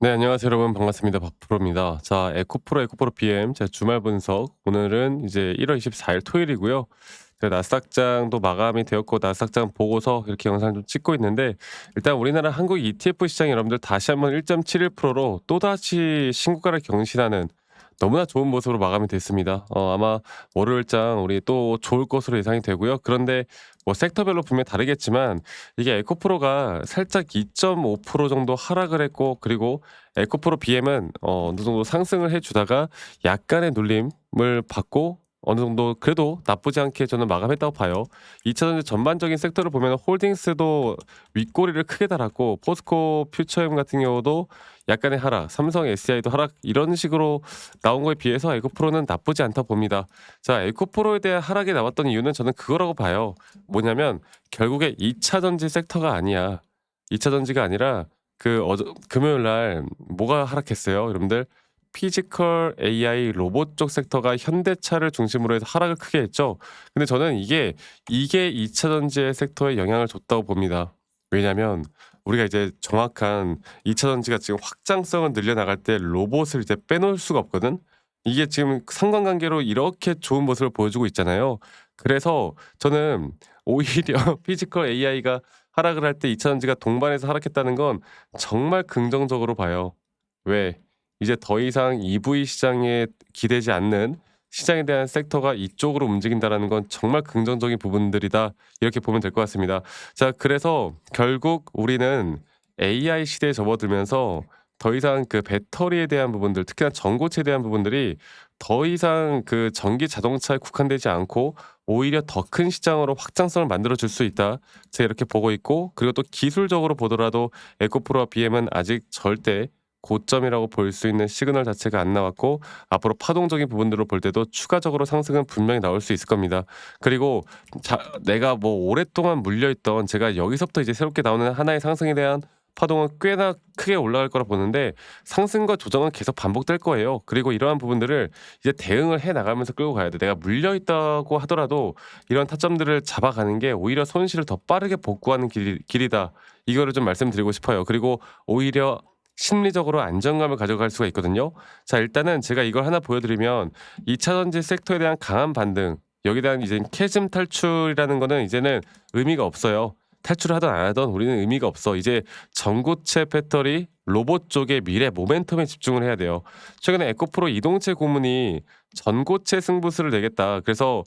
네, 안녕하세요 여러분. 반갑습니다. 박프로입니다. 자, 에코프로 BM 제 주말 분석. 오늘은 이제 1월 24일 토요일이고요. 제가 나스닥장도 마감이 되었고 나스닥장 보고서 이렇게 영상을 좀 찍고 있는데, 일단 우리나라 한국 ETF 시장 여러분들 다시 한번 1.71%로 또다시 신고가를 경신하는 너무나 좋은 모습으로 마감이 됐습니다. 아마 월요일장 우리 또 좋을 것으로 예상이 되고요. 그런데 뭐 섹터별로 분명히 다르겠지만 이게 에코프로가 살짝 2.5% 정도 하락을 했고, 그리고 에코프로 BM은 어느 정도 상승을 해 주다가 약간의 눌림을 받고 어느 정도 그래도 나쁘지 않게 저는 마감했다고 봐요. 2차전지 전반적인 섹터를 보면 홀딩스도 윗꼬리를 크게 달았고, 포스코 퓨처엠 같은 경우도 약간의 하락, 삼성 SDI도 하락, 이런 식으로 나온 거에 비해서 에코프로는 나쁘지 않다 봅니다. 자, 에코프로에 대한 하락이 나왔던 이유는 저는 그거라고 봐요. 뭐냐면 결국에 2차 전지 섹터가 아니야. 2차 전지가 아니라 금요일 날 뭐가 하락했어요, 여러분들? 피지컬 AI 로봇 쪽 섹터가 현대차를 중심으로 해서 하락을 크게 했죠. 근데 저는 이게 2차 전지의 섹터에 영향을 줬다고 봅니다. 왜냐면 우리가 이제 정확한 2차 전지가 지금 확장성을 늘려나갈 때 로봇을 이제 빼놓을 수가 없거든. 이게 지금 상관관계로 이렇게 좋은 모습을 보여주고 있잖아요. 그래서 저는 오히려 피지컬 AI가 하락을 할 때 2차 전지가 동반해서 하락했다는 건 정말 긍정적으로 봐요. 왜? 이제 더 이상 EV 시장에 기대지 않는 시장에 대한 섹터가 이쪽으로 움직인다라는 건 정말 긍정적인 부분들이다. 이렇게 보면 될 것 같습니다. 자, 그래서 결국 우리는 AI 시대에 접어들면서 더 이상 그 배터리에 대한 부분들, 특히나 전고체에 대한 부분들이 더 이상 그 전기 자동차에 국한되지 않고 오히려 더 큰 시장으로 확장성을 만들어 줄 수 있다. 제가 이렇게 보고 있고, 그리고 또 기술적으로 보더라도 에코프로와 BM은 아직 절대 고점이라고 볼 수 있는 시그널 자체가 안 나왔고, 앞으로 파동적인 부분들을 볼 때도 추가적으로 상승은 분명히 나올 수 있을 겁니다. 그리고 내가 뭐 오랫동안 물려있던, 제가 여기서부터 이제 새롭게 나오는 하나의 상승에 대한 파동은 꽤나 크게 올라갈 거라 보는데, 상승과 조정은 계속 반복될 거예요. 그리고 이러한 부분들을 이제 대응을 해 나가면서 끌고 가야 돼. 내가 물려있다고 하더라도 이런 타점들을 잡아가는 게 오히려 손실을 더 빠르게 복구하는 길이다. 이거를 좀 말씀드리고 싶어요. 그리고 오히려 심리적으로 안정감을 가져갈 수가 있거든요. 자, 일단은 제가 이걸 하나 보여드리면 2차 전지 섹터에 대한 강한 반등, 여기에 대한 이제 캐즘 탈출이라는 거는 이제는 의미가 없어요. 탈출을 하든 안 하든 우리는 의미가 없어. 이제 전고체 배터리 로봇 쪽의 미래 모멘텀에 집중을 해야 돼요. 최근에 에코프로 이동체 고문이 전고체 승부수를 내겠다. 그래서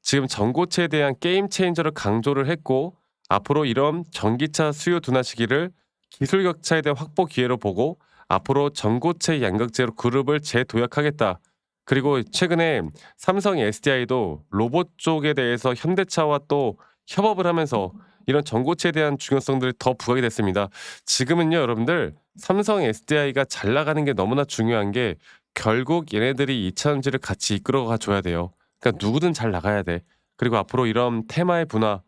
지금 전고체에 대한 게임 체인저를 강조를 했고, 앞으로 이런 전기차 수요 둔화 시기를 기술 격차에 대한 확보 기회로 보고 앞으로 전고체 양극재로 그룹을 재도약하겠다. 그리고 최근에 삼성 SDI도 로봇 쪽에 대해서 현대차와 또 협업을 하면서 이런 전고체에 대한 중요성들이 더 부각이 됐습니다. 지금은요, 여러분들, 삼성 SDI가 잘 나가는 게 너무나 중요한 게 결국 얘네들이 이차전지를 같이 이끌어가 줘야 돼요. 그러니까 누구든 잘 나가야 돼. 그리고 앞으로 이런 테마의 분화,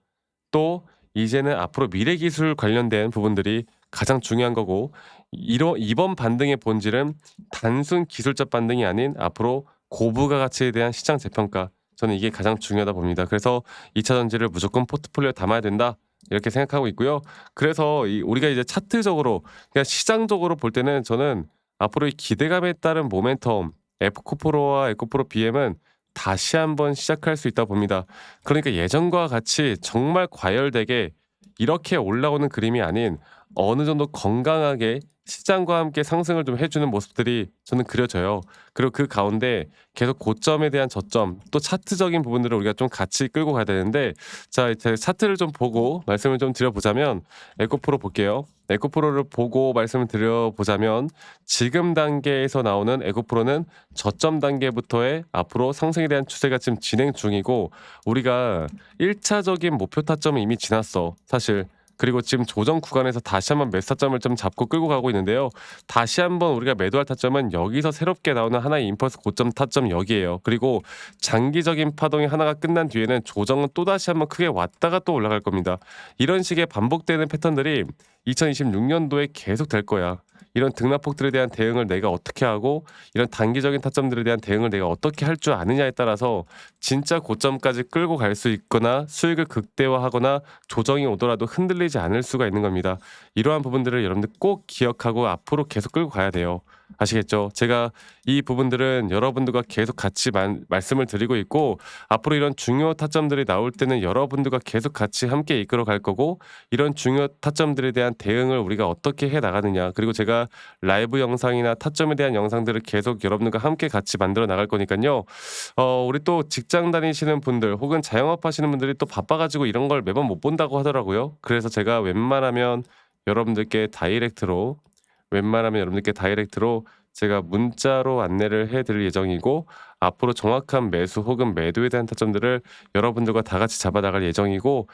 또 이제는 앞으로 미래 기술 관련된 부분들이 가장 중요한 거고, 이번 반등의 본질은 단순 기술적 반등이 아닌 앞으로 고부가 가치에 대한 시장 재평가, 저는 이게 가장 중요하다 봅니다. 그래서 2차 전지를 무조건 포트폴리오에 담아야 된다, 이렇게 생각하고 있고요. 그래서 우리가 이제 차트적으로, 그냥 시장적으로 볼 때는 저는 앞으로 이 기대감에 따른 모멘텀, 에코프로와 에코프로 BM은 다시 한번 시작할 수 있다 봅니다. 그러니까 예전과 같이 정말 과열되게 이렇게 올라오는 그림이 아닌 어느 정도 건강하게 시장과 함께 상승을 좀 해주는 모습들이 저는 그려져요. 그리고 그 가운데 계속 고점에 대한 저점, 또 차트적인 부분들을 우리가 좀 같이 끌고 가야 되는데, 자, 이제 차트를 좀 보고 말씀을 좀 드려보자면, 에코프로 볼게요. 에코프로를 보고 말씀을 드려보자면, 지금 단계에서 나오는 에코프로는 저점 단계부터의 앞으로 상승에 대한 추세가 지금 진행 중이고, 우리가 1차적인 목표 타점은 이미 지났어, 사실. 그리고 지금 조정 구간에서 다시 한번 매수 타점을 좀 잡고 끌고 가고 있는데요. 다시 한번 우리가 매도할 타점은 여기서 새롭게 나오는 하나의 임펄스 고점 타점 여기에요. 그리고 장기적인 파동이 하나가 끝난 뒤에는 조정은 또다시 한번 크게 왔다가 또 올라갈 겁니다. 이런 식의 반복되는 패턴들이 2026년도에 계속 될 거야. 이런 등락폭들에 대한 대응을 내가 어떻게 하고 이런 단기적인 타점들에 대한 대응을 내가 어떻게 할 줄 아느냐에 따라서 진짜 고점까지 끌고 갈 수 있거나 수익을 극대화하거나 조정이 오더라도 흔들리지 않을 수가 있는 겁니다. 이러한 부분들을 여러분들 꼭 기억하고 앞으로 계속 끌고 가야 돼요. 아시겠죠? 제가 이 부분들은 여러분들과 계속 같이 말씀을 드리고 있고 앞으로 이런 중요 타점들이 나올 때는 여러분들과 계속 같이 함께 이끌어 갈 거고 이런 중요 타점들에 대한 대응을 우리가 어떻게 해 나가느냐 그리고 제가 라이브 영상이나 타점에 대한 영상들을 계속 여러분들과 함께 같이 만들어 나갈 거니까요. 우리 또 직장 다니시는 분들 혹은 자영업 하시는 분들이 또 바빠 가지고 이런 걸 매번 못 본다고 하더라고요. 그래서 제가 여러분들께 다이렉트로 여러분들께 다이렉트로 제가 문자로 안내를 해 드릴 예정이고 앞으로 정확한 매수 혹은 매도에 대한 타점들을 여러분들과 다 같이 잡아 나갈 예정이고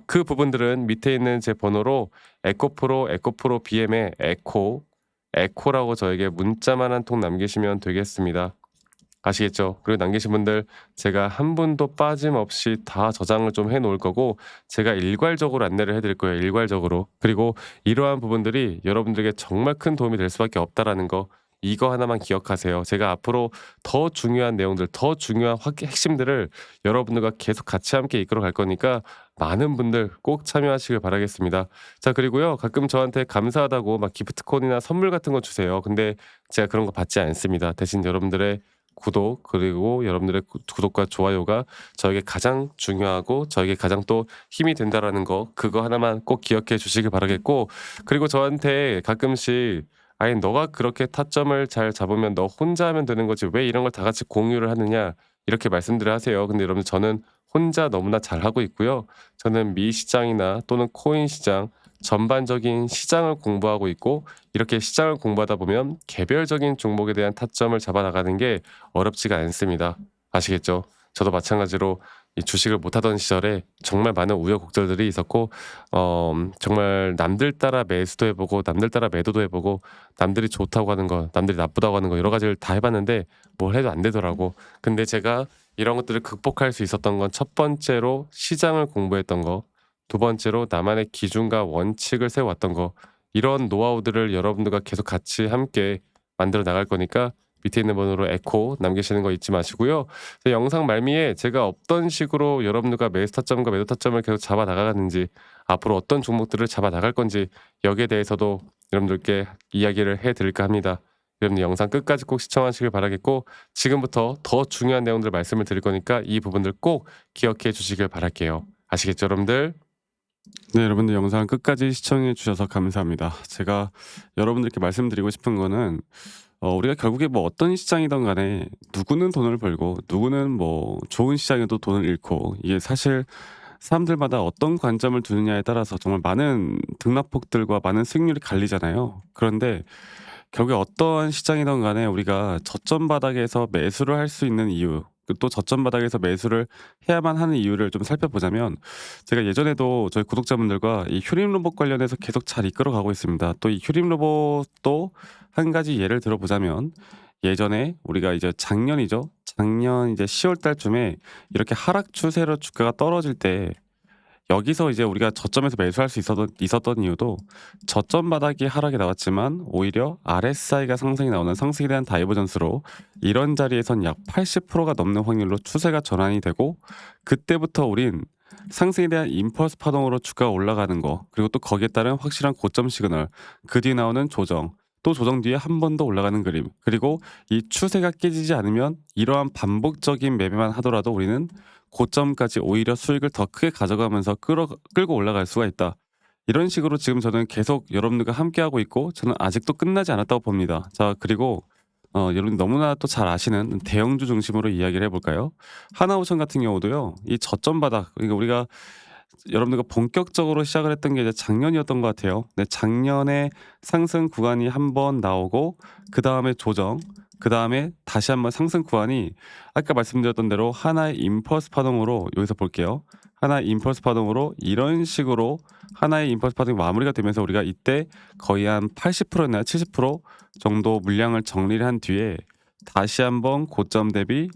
그 부분들은 밑에 있는 제 번호로 에코프로 BM의 에코라고 저에게 문자만 한 통 남기시면 되겠습니다. 아시겠죠? 그리고 남기신 분들 제가 한 분도 빠짐없이 다 저장을 좀 해 놓을 거고 제가 일괄적으로 안내를 해 드릴 거예요, 일괄적으로. 그리고 이러한 부분들이 여러분들에게 정말 큰 도움이 될 수밖에 없다라는 거 이거 하나만 기억하세요. 제가 앞으로 더 중요한 내용들, 더 중요한 핵심들을 여러분들과 계속 같이 함께 이끌어 갈 거니까 많은 분들 꼭 참여하시길 바라겠습니다. 자 그리고요. 가끔 저한테 감사하다고 막 기프트콘이나 선물 같은 거 주세요. 근데 제가 그런 거 받지 않습니다. 대신 여러분들의 구독 그리고 여러분들의 구독과 좋아요가 저에게 가장 중요하고 저에게 가장 또 힘이 된다라는 거 그거 하나만 꼭 기억해 주시길 바라겠고 그리고 저한테 가끔씩 "아니 너가 그렇게 타점을 잘 잡으면 너 혼자 하면 되는 거지 왜 이런 걸 다 같이 공유를 하느냐." 이렇게 말씀들을 하세요. 근데 여러분 저는 혼자 너무나 잘하고 있고요. 저는 미 시장이나 또는 코인 시장 전반적인 시장을 공부하고 있고 이렇게 시장을 공부하다 보면 개별적인 종목에 대한 타점을 잡아 나가는 게 어렵지가 않습니다. 아시겠죠? 저도 마찬가지로 이 주식을 못하던 시절에 정말 많은 우여곡절들이 있었고 정말 남들 따라 매수도 해 보고 남들 따라 매도도 해 보고 남들이 좋다고 하는 거 남들이 나쁘다고 하는 거 여러 가지를 다 해 봤는데 뭘 해도 안 되더라고. 근데 제가 이런 것들을 극복할 수 있었던 건 첫 번째로 시장을 공부했던 거 두 번째로 나만의 기준과 원칙을 세워 왔던 거 이런 노하우들을 여러분들과 계속 같이 함께 만들어 나갈 거니까 밑에 있는 번호로 에코 남기시는 거 잊지 마시고요. 영상 말미에 제가 어떤 식으로 여러분들과 매수 타점과 매도 타점을 계속 잡아 나가는지 앞으로 어떤 종목들을 잡아 나갈 건지 여기에 대해서도 여러분들께 이야기를 해 드릴까 합니다. 여러분 영상 끝까지 꼭 시청하시길 바라겠고 지금부터 더 중요한 내용들 말씀을 드릴 거니까 이 부분들 꼭 기억해 주시길 바랄게요. 아시겠죠, 여러분들? 네, 여러분들 영상 끝까지 시청해 주셔서 감사합니다. 제가 여러분들께 말씀드리고 싶은 거는 우리가 결국에 뭐 어떤 시장이든 간에 누구는 돈을 벌고 누구는 뭐 좋은 시장에도 돈을 잃고 이게 사실 사람들마다 어떤 관점을 두느냐에 따라서 정말 많은 등락폭들과 많은 수익률이 갈리잖아요. 그런데 결국에 어떠한 시장이든 간에 우리가 저점 바닥에서 매수를 할 수 있는 이유 또 저점 바닥에서 매수를 해야만 하는 이유를 좀 살펴보자면 제가 예전에도 저희 구독자분들과 이 휴림 로봇 관련해서 계속 잘 이끌어 가고 있습니다. 또 이 휴림 로봇도 한 가지 예를 들어보자면 예전에 우리가 이제 작년이죠. 작년 이제 10월 달쯤에 이렇게 하락 추세로 주가가 떨어질 때 여기서 이제 우리가 저점에서 매수할 수 있었던 이유도 저점 바닥이 하락이 나왔지만 오히려 RSI가 상승이 나오는 상승에 대한 다이버전스로 이런 자리에선 약 80%가 넘는 확률로 추세가 전환이 되고 그때부터 우린 상승에 대한 임펄스 파동으로 주가가 올라가는 거 그리고 또 거기에 따른 확실한 고점 시그널 그 뒤에 나오는 조정 또 조정 뒤에 한 번 더 올라가는 그림 그리고 이 추세가 깨지지 않으면 이러한 반복적인 매매만 하더라도 우리는 고점까지 오히려 수익을 더 크게 가져가면서 끌고 올라갈 수가 있다. 이런 식으로 지금 저는 계속 여러분들과 함께하고 있고 저는 아직도 끝나지 않았다고 봅니다. 자 그리고 여러분 너무나 또 잘 아시는 대형주 중심으로 이야기를 해볼까요? 하나오션 같은 경우도요. 이 저점 바닥 그러니까 우리가 여러분들과 본격적으로 시작을 했던 게 이제 작년이었던 것 같아요. 네, 작년에 상승 구간이 한 번 나오고 그 다음에 조정, 그 다음에 다시 한번 상승 구간이 아까 말씀드렸던 대로 하나의 임펄스 파동으로 여기서 볼게요. 하나의 임펄스 파동으로 이런 식으로 하나의 임펄스 파동이 마무리가 되면서 우리가 이때 거의 한 80%나 70% 정도 물량을 정리를 한 뒤에 다시 한번 고점 대비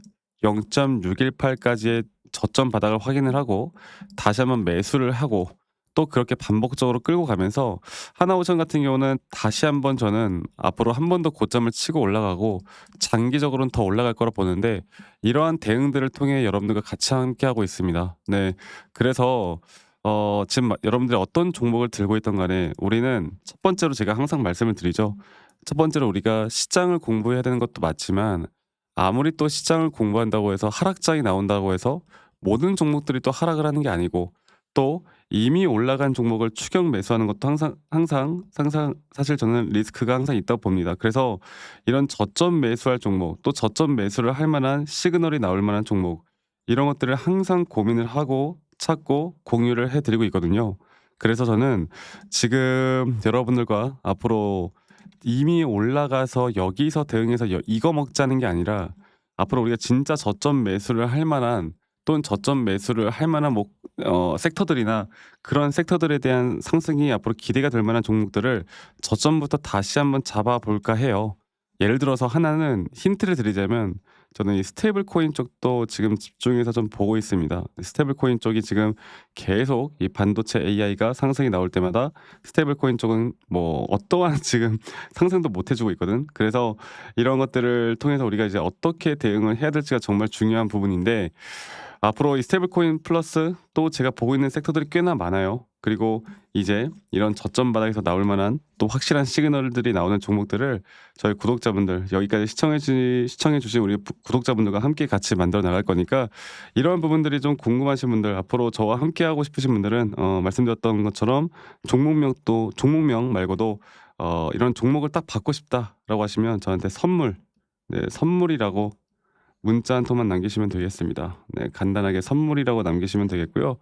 0.618까지의 저점 바닥을 확인을 하고 다시 한번 매수를 하고 또 그렇게 반복적으로 끌고 가면서 하나오션 같은 경우는 다시 한번 저는 앞으로 한 번 더 고점을 치고 올라가고 장기적으로는 더 올라갈 거라 보는데 이러한 대응들을 통해 여러분들과 같이 함께하고 있습니다. 네. 그래서 지금 여러분들이 어떤 종목을 들고 있든 간에 우리는 첫 번째로 제가 항상 말씀을 드리죠. 첫 번째로 우리가 시장을 공부해야 되는 것도 맞지만 아무리 또 시장을 공부한다고 해서 하락장이 나온다고 해서 모든 종목들이 또 하락을 하는 게 아니고 또 이미 올라간 종목을 추격 매수하는 것도 항상 사실 저는 리스크가 항상 있다고 봅니다. 그래서 이런 저점 매수할 종목 또 저점 매수를 할 만한 시그널이 나올 만한 종목 이런 것들을 항상 고민을 하고 찾고 공유를 해 드리고 있거든요. 그래서 저는 지금 여러분들과 앞으로 이미 올라가서 여기서 대응해서 이거 먹자는 게 아니라 앞으로 우리가 진짜 저점 매수를 할 만한 또는 저점 매수를 할 만한 섹터들이나 그런 섹터들에 대한 상승이 앞으로 기대가 될 만한 종목들을 저점부터 다시 한번 잡아 볼까 해요. 예를 들어서 하나는 힌트를 드리자면 저는 이 스테이블 코인 쪽도 지금 집중해서 좀 보고 있습니다. 스테이블 코인 쪽이 지금 계속 이 반도체 AI가 상승이 나올 때마다 스테이블 코인 쪽은 뭐 어떠한 지금 상승도 못 해주고 있거든. 그래서 이런 것들을 통해서 우리가 이제 어떻게 대응을 해야 될지가 정말 중요한 부분인데 앞으로 이 스테이블 코인 플러스 또 제가 보고 있는 섹터들이 꽤나 많아요. 그리고 이제 이런 저점 바닥에서 나올 만한 또 확실한 시그널들이 나오는 종목들을 저희 구독자분들 여기까지 시청해 주신 우리 구독자분들과 함께 같이 만들어 나갈 거니까 이러한 부분들이 좀 궁금하신 분들 앞으로 저와 함께 하고 싶으신 분들은 말씀드렸던 것처럼 종목명 말고도 이런 종목을 딱 받고 싶다라고 하시면 저한테 선물이라고 문자 한 통만 남기시면 되겠습니다. 네, 간단하게 선물이라고 남기시면 되겠고요.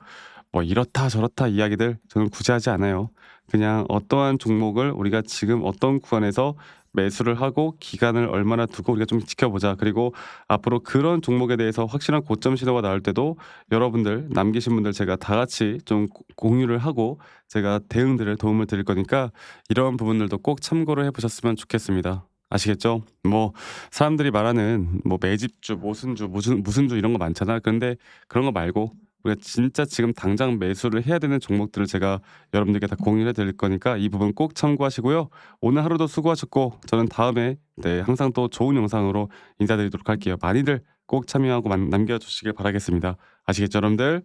뭐 이렇다 저렇다 이야기들 저는 굳이 하지 않아요. 그냥 어떠한 종목을 우리가 지금 어떤 구간에서 매수를 하고 기간을 얼마나 두고 우리가 좀 지켜보자. 그리고 앞으로 그런 종목에 대해서 확실한 고점 시도가 나올 때도 여러분들 남기신 분들 제가 다 같이 좀 공유를 하고 제가 대응들을 도움을 드릴 거니까 이런 부분들도 꼭 참고를 해보셨으면 좋겠습니다. 아시겠죠? 뭐 사람들이 말하는 뭐 매집주, 모순주, 무슨 주 이런 거 많잖아. 그런데 그런 거 말고 우리가 진짜 지금 당장 매수를 해야 되는 종목들을 제가 여러분들께 다 공유해 드릴 거니까 이 부분 꼭 참고하시고요. 오늘 하루도 수고하셨고 저는 다음에 항상 또 좋은 영상으로 인사드리도록 할게요. 많이들 꼭 참여하고 남겨주시길 바라겠습니다. 아시겠죠, 여러분들?